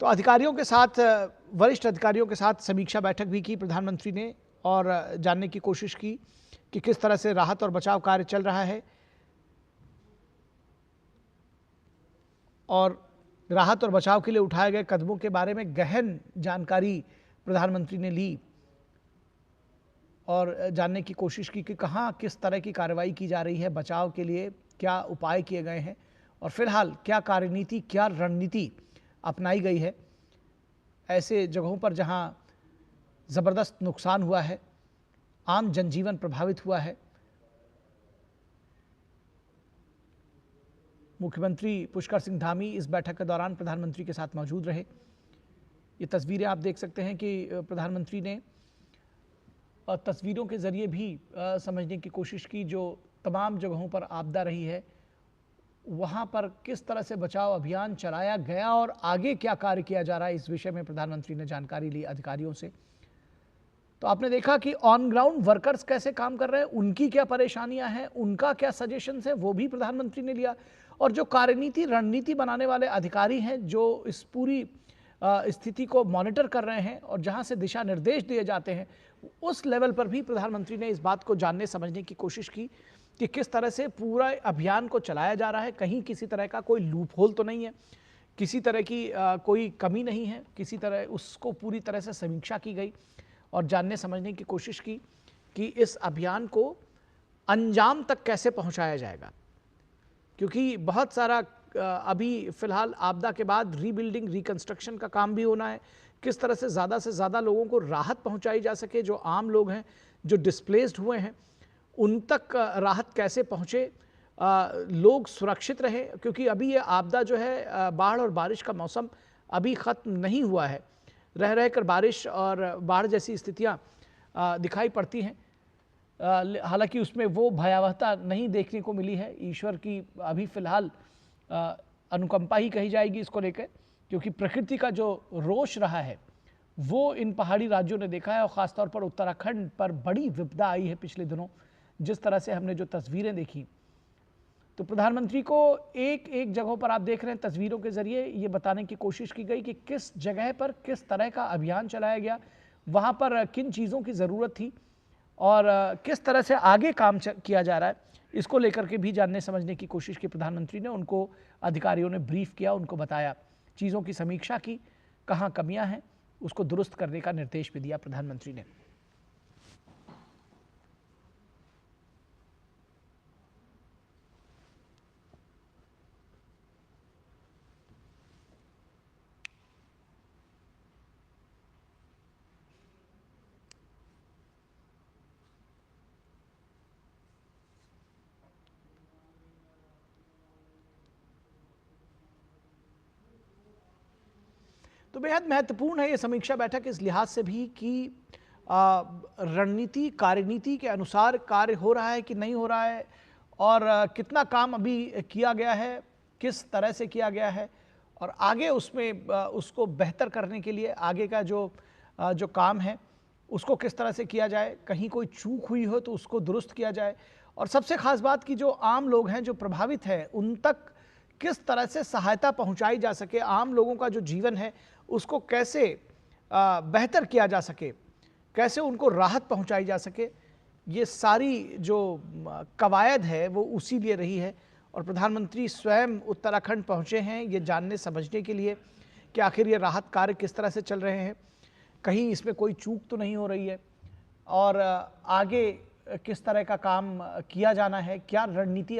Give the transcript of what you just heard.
तो अधिकारियों के साथ वरिष्ठ अधिकारियों के साथ समीक्षा बैठक भी की प्रधानमंत्री ने और जानने की कोशिश की कि किस तरह से राहत और बचाव कार्य चल रहा है और राहत और बचाव के लिए उठाए गए कदमों के बारे में गहन जानकारी प्रधानमंत्री ने ली और जानने की कोशिश की कि कहाँ किस तरह की कार्रवाई की जा रही है, बचाव के लिए क्या उपाय किए गए हैं और फिलहाल क्या कार्यनीति, क्या रणनीति अपनाई गई है ऐसे जगहों पर जहां ज़बरदस्त नुकसान हुआ है, आम जनजीवन प्रभावित हुआ है। मुख्यमंत्री पुष्कर सिंह धामी इस बैठक के दौरान प्रधानमंत्री के साथ मौजूद रहे। ये तस्वीरें आप देख सकते हैं कि प्रधानमंत्री ने तस्वीरों के जरिए भी समझने की कोशिश की जो तमाम जगहों पर आपदा रही है वहां पर किस तरह से बचाव अभियान चलाया गया और आगे क्या कार्य किया जा रहा है, इस विषय में प्रधानमंत्री ने जानकारी ली अधिकारियों से। तो आपने देखा कि ऑन ग्राउंड वर्कर्स कैसे काम कर रहे हैं, उनकी क्या परेशानियां हैं, उनका क्या सजेशंस है, वो भी प्रधानमंत्री ने लिया। और जो कार्यनीति रणनीति बनाने वाले अधिकारी हैं जो इस पूरी स्थिति को मॉनिटर कर रहे हैं और जहां से दिशा निर्देश दिए जाते हैं, उस लेवल पर भी प्रधानमंत्री ने इस बात को जानने समझने की कोशिश की कि किस तरह से पूरा अभियान को चलाया जा रहा है। कहीं किसी तरह का कोई लूप होल तो नहीं है, किसी तरह की कोई कमी नहीं है, किसी तरह उसको पूरी तरह से समीक्षा की गई और जानने समझने की कोशिश की कि इस अभियान को अंजाम तक कैसे पहुंचाया जाएगा। क्योंकि बहुत सारा अभी फिलहाल आपदा के बाद रीबिल्डिंग, रिकंस्ट्रक्शन का काम भी होना है। किस तरह से ज़्यादा लोगों को राहत पहुंचाई जा सके, जो आम लोग हैं, जो डिस्प्लेस्ड हुए हैं, उन तक राहत कैसे पहुंचे, लोग सुरक्षित रहे। क्योंकि अभी ये आपदा जो है, बाढ़ और बारिश का मौसम अभी ख़त्म नहीं हुआ है, रह रहकर बारिश और बाढ़ जैसी स्थितियां दिखाई पड़ती हैं। हालांकि उसमें वो भयावहता नहीं देखने को मिली है। ईश्वर की अभी फ़िलहाल अनुकंपा ही कही जाएगी इसको लेकर, क्योंकि प्रकृति का जो रोष रहा है वो इन पहाड़ी राज्यों ने देखा है और ख़ासतौर पर उत्तराखंड पर बड़ी विपदा आई है पिछले दिनों, जिस तरह से हमने जो तस्वीरें देखी। तो प्रधानमंत्री को एक एक जगहों पर आप देख रहे हैं तस्वीरों के जरिए ये बताने की कोशिश की गई कि किस जगह पर किस तरह का अभियान चलाया गया, वहाँ पर किन चीज़ों की ज़रूरत थी और किस तरह से आगे काम किया जा रहा है, इसको लेकर के भी जानने समझने की कोशिश की प्रधानमंत्री ने। उनको अधिकारियों ने ब्रीफ किया, उनको बताया, चीज़ों की समीक्षा की, कहाँ कमियां हैं उसको दुरुस्त करने का निर्देश भी दिया प्रधानमंत्री ने। तो बेहद महत्वपूर्ण है ये समीक्षा बैठक इस लिहाज से भी कि रणनीति, कार्यनीति के अनुसार कार्य हो रहा है कि नहीं हो रहा है और कितना काम अभी किया गया है, किस तरह से किया गया है और आगे उसमें उसको बेहतर करने के लिए आगे का जो काम है उसको किस तरह से किया जाए, कहीं कोई चूक हुई हो तो उसको दुरुस्त किया जाए। और सबसे खास बात कि जो आम लोग हैं, जो प्रभावित हैं, उन तक किस तरह से सहायता पहुंचाई जा सके, आम लोगों का जो जीवन है उसको कैसे बेहतर किया जा सके, कैसे उनको राहत पहुंचाई जा सके, ये सारी जो कवायद है वो उसी लिए रही है। और प्रधानमंत्री स्वयं उत्तराखंड पहुंचे हैं ये जानने समझने के लिए कि आखिर ये राहत कार्य किस तरह से चल रहे हैं, कहीं इसमें कोई चूक तो नहीं हो रही है और आगे किस तरह का काम किया जाना है, क्या रणनीति